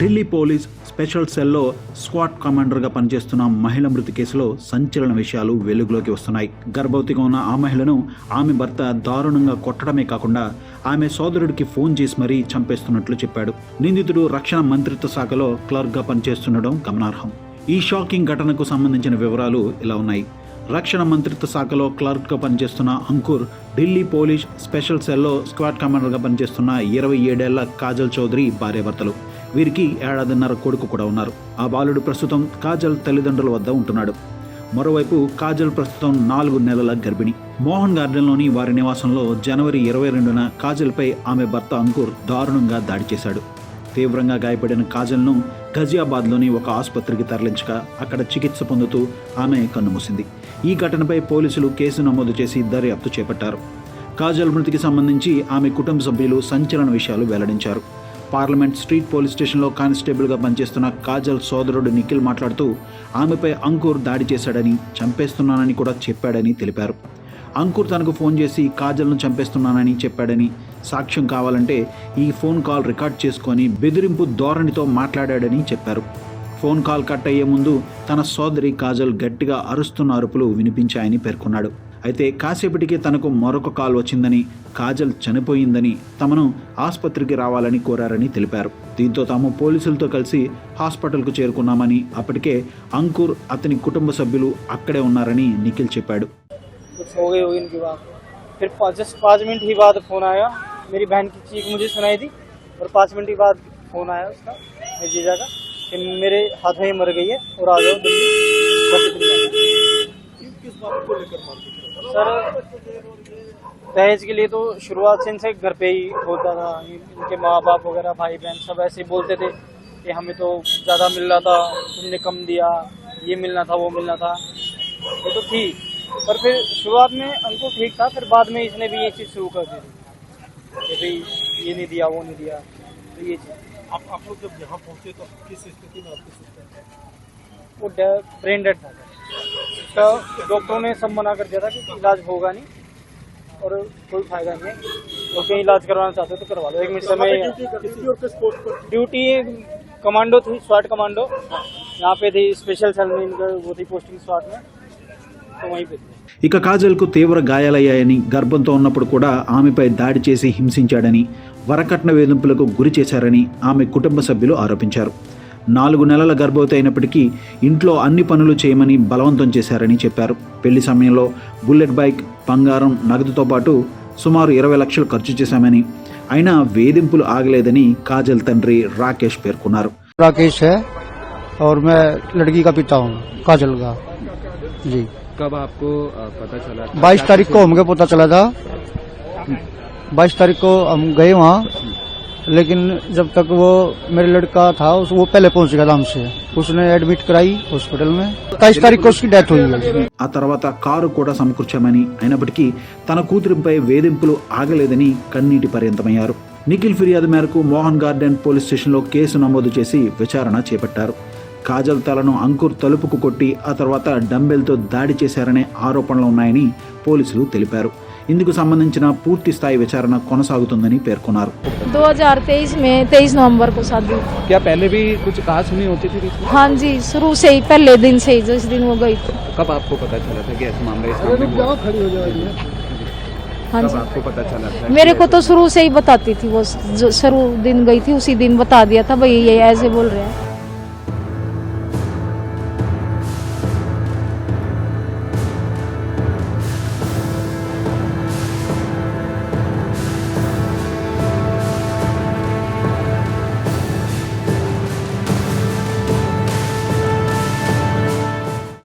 Delhi police special సెల్లో squad కమాండర్గా పనిచేస్తున్న మహిళ మృతి కేసులో సంచలన విషయాలు వెలుగులోకి వస్తున్నాయి. గర్భవతిగా ఉన్న ఆ మహిళను ఆమె భర్త దారుణంగా కొట్టడమే కాకుండా ఆమె సోదరుడికి ఫోన్ చేసి మరీ చంపేస్తున్నట్లు చెప్పాడు. నిందితుడు రక్షణ మంత్రిత్వ శాఖలో క్లర్క్గా పనిచేస్తుండడం గమనార్హం. ఈ షాకింగ్ ఘటనకు సంబంధించిన వివరాలు ఇలా ఉన్నాయి. రక్షణ మంత్రిత్వ శాఖలో క్లర్క్గా పనిచేస్తున్న అంకుర్ ఢిల్లీ పోలీస్ స్పెషల్ సెల్లో స్క్వాడ్ కమాండర్గా పనిచేస్తున్న 27 ఏళ్ల కాజల్ చౌదరి భార్యాభర్తలు. వీరికి ఏడాదిన్నర కొడుకు కూడా ఉన్నారు. ఆ బాలుడు ప్రస్తుతం కాజల్ తల్లిదండ్రుల వద్ద ఉంటున్నాడు. మరోవైపు కాజల్ ప్రస్తుతం 4 నెలల గర్భిణి. మోహన్ గార్డెన్లోని వారి నివాసంలో జనవరి 22న కాజల్పై ఆమె భర్త అంకుర్ దారుణంగా దాడి చేశాడు. తీవ్రంగా గాయపడిన కాజల్ను ఘజియాబాద్లోని ఒక ఆసుపత్రికి తరలించగా అక్కడ చికిత్స పొందుతూ ఆమె కన్నుమూసింది. ఈ ఘటనపై పోలీసులు కేసు నమోదు చేసి దర్యాప్తు చేపట్టారు. కాజల్ మృతికి సంబంధించి ఆమె కుటుంబ సభ్యులు సంచలన విషయాలు వెల్లడించారు. పార్లమెంట్ స్ట్రీట్ పోలీస్ స్టేషన్లో కానిస్టేబుల్గా పనిచేస్తున్న కాజల్ సోదరుడు నిఖిల్ మాట్లాడుతూ ఆమెపై అంకుర్ దాడి చేశాడని, చంపేస్తున్నానని కూడా చెప్పాడని తెలిపారు. అంకుర్ తనకు ఫోన్ చేసి కాజల్ను చంపేస్తున్నానని చెప్పాడని, సాక్ష్యం కావాలంటే ఈ ఫోన్ కాల్ రికార్డ్ చేసుకొని బెదిరింపు ధోరణితో మాట్లాడాడని చెప్పారు. ఫోన్ కాల్ కట్ అయ్యే ముందు తన సోదరి కాజల్ గట్టిగా అరుస్తున్న అరుపులు వినిపించాయని పేర్కొన్నాడు. అయితే కాసేపటికి తనకు మరొక కాల్ వచ్చిందని, కాజల్ చనిపోయిందని, తమను ఆసుపత్రికి రావాలని కోరారని తెలిపారు. దీంతో తాము పోలీసులతో కలిసి హాస్పిటల్కు చేరుకున్నామని, అప్పటికే అంకుర్ అతని కుటుంబ సభ్యులు అక్కడే ఉన్నారని నిఖిల్ చెప్పాడు. हो गई होगी इनकी बात। फिर जस्ट 5 मिनट ही बाद फोन आया, मेरी बहन की चीख मुझे सुनाई थी और 5 मिनट ही बाद फोन आया उसका, मेरे जीजा का, कि मेरे हाथ में मर गई है और आ जाओ दिल्ली। किस बात को लेकर मारपीट? सर दहेज के लिए तो शुरुआत से इनसे घर पे ही होता था। इनके माँ बाप वगैरह भाई बहन सब ऐसे ही बोलते थे कि हमें तो ज़्यादा मिल रहा था, तुमने कम दिया, ये मिलना था वो मिलना था। ये तो थी, पर फिर शुरुआत में अंकुर ठीक था, फिर बाद में इसने भी ये चीज़ शुरू कर दी कि भाई ये नहीं दिया वो नहीं दिया। तो ये चीज़ आप लोग जब यहाँ पहुँचे तो किस स्थिति में आपकी सिस्टर? वो ब्रेन डेड था। तो डॉक्टरों ने सब मना कर दिया था कि इलाज होगा नहीं और कोई फायदा नहीं है, तो कहीं इलाज करवाना चाहते तो करवा लो। 1 मिनट समय ड्यूटी कमांडो थी, स्वाट कमांडो यहाँ पे थी, स्पेशल सेल में इनका वो थी पोस्टिंग स्वाट में, तो वहीं पे थी। ఇక కాజల్కు తీవ్ర గాయాలయ్యాయని, గర్భంతో ఉన్నప్పుడు కూడా ఆమెపై దాడి చేసి హింసించాడని, వరకట్న వేధింపులకు గురి చేశారని ఆమె కుటుంబ సభ్యులు ఆరోపించారు. 4 నెలల గర్భవతి అయినప్పటికీ ఇంట్లో అన్ని పనులు చేయమని బలవంతం చేశారని చెప్పారు. పెళ్లి సమయంలో బుల్లెట్ బైక్, బంగారం, నగదుతో పాటు సుమారు 20 లక్షలు ఖర్చు చేశామని, అయినా వేధింపులు ఆగలేదని కాజల్ తండ్రి రాకేష్ పేర్కొన్నారు. राकेश है और मैं लड़की का पिता हूँ, काजल का जी। कब आपको पता चला? 22 तारीख को हमको पता चला था। 22 तारीख को हम गए वहाँ, लेकिन जब तक वो मेरे लड़का था वो पहले पहुँच गया था हमसे, उसने एडमिट कराई हॉस्पिटल में। 27 तारीख को उसकी डेथ हुई है। ఆ తర్వాత కారు కూడా సమకూర్చామని, అయినప్పటికీ తన కూతురిపై వేధింపులు ఆగలేదని కన్నీటి పర్యంతమయ్యారు. నిఖిల్ ఫిర్యాదు మేరకు మోహన్ గార్డెన్ పోలీస్ స్టేషన్లో కేసు నమోదు చేసి విచారణ చేపట్టారు. కాజల్ తలను అంకుర్ తలుపుకు కొట్టి ఆ తర్వాత డంబెల్తో దాడి చేశారనే ఆరోపణలు ఉన్నాయని పోలీసులు తెలిపారు. ఇందుకు సంబంధించిన పూర్తి స్థాయి విచారణ కొనసాగుతుందని పేర్కొన్నారు. 2023 में 23 नवंबर को शादी। क्या पहले भी कुछ कहा सुनी होती थी? हाँ जी, शुरू से ही, पहले दिन से ही, जिस दिन वो गई थी। कब आपको पता चला था कि ऐसा मामला हाँ कब जी, आपको पता चला था? मेरे को तो शुरू से ही बताती थी वो, जो शुरू दिन गई थी उसी दिन बता दिया था भाई ये ऐसे बोल रहे हैं।